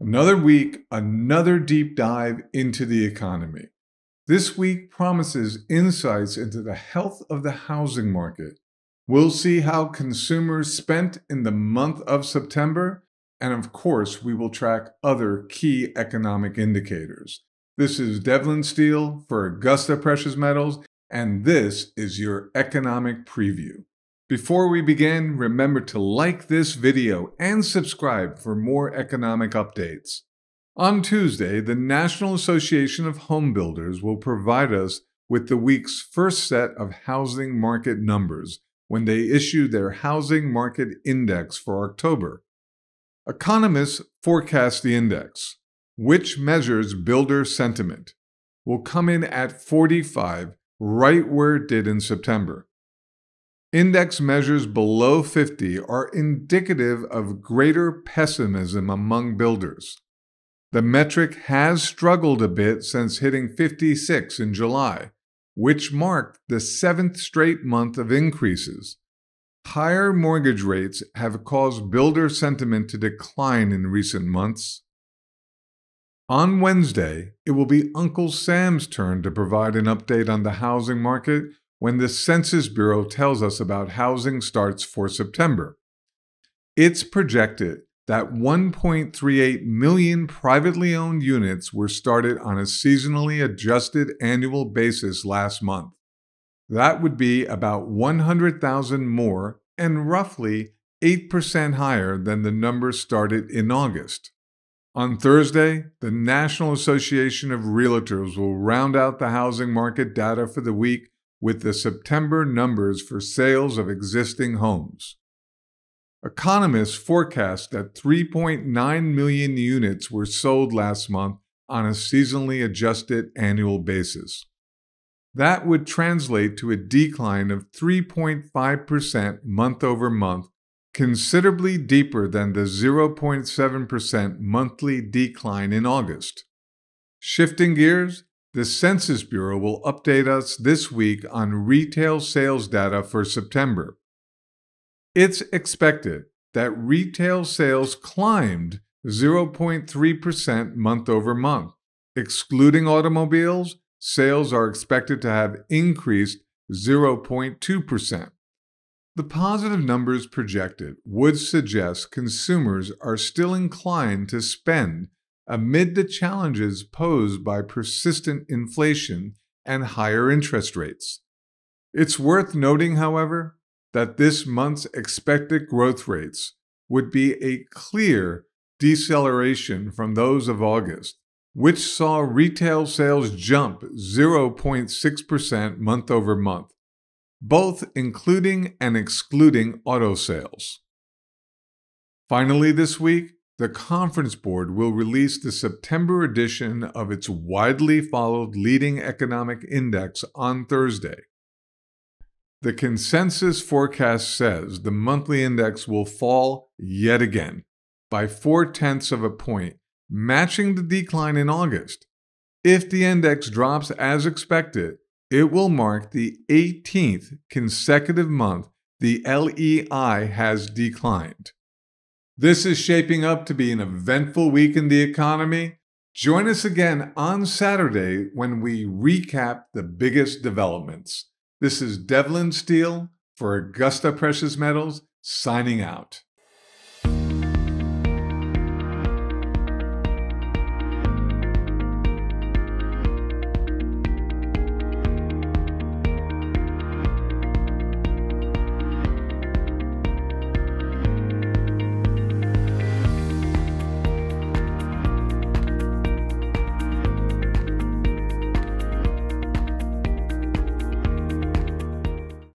Another week, another deep dive into the economy. This week promises insights into the health of the housing market. We'll see how consumers spent in the month of September, and of course, we will track other key economic indicators. This is Devlyn Steele for Augusta Precious Metals, and this is your economic preview. Before we begin, remember to like this video and subscribe for more economic updates. On Tuesday, the National Association of Home Builders will provide us with the week's first set of housing market numbers when they issue their Housing Market Index for October. Economists forecast the index, which measures builder sentiment, will come in at 45, right where it did in September. Index measures below 50 are indicative of greater pessimism among builders. The metric has struggled a bit since hitting 56 in July, which marked the 7th straight month of increases. Higher mortgage rates have caused builder sentiment to decline in recent months. On Wednesday, it will be Uncle Sam's turn to provide an update on the housing market when the Census Bureau tells us about housing starts for September. It's projected that 1.38 million privately owned units were started on a seasonally adjusted annual basis last month. That would be about 100,000 more and roughly 8% higher than the number started in August. On Thursday, the National Association of Realtors will round out the housing market data for the week with the September numbers for sales of existing homes. Economists forecast that 3.9 million units were sold last month on a seasonally adjusted annual basis. That would translate to a decline of 3.5% month over month, considerably deeper than the 0.7% monthly decline in August. Shifting gears, the Census Bureau will update us this week on retail sales data for September. It's expected that retail sales climbed 0.3% month over month. Excluding automobiles, sales are expected to have increased 0.2%. The positive numbers projected would suggest consumers are still inclined to spend amid the challenges posed by persistent inflation and higher interest rates. It's worth noting, however, that this month's expected growth rates would be a clear deceleration from those of August, which saw retail sales jump 0.6% month over month, both including and excluding auto sales. Finally, this week, the Conference Board will release the September edition of its widely followed leading economic index on Thursday. The consensus forecast says the monthly index will fall yet again by 0.4 of a point, matching the decline in August. If the index drops as expected, it will mark the 18th consecutive month the LEI has declined. This is shaping up to be an eventful week in the economy. Join us again on Saturday when we recap the biggest developments. This is Devlyn Steele for Augusta Precious Metals, signing out.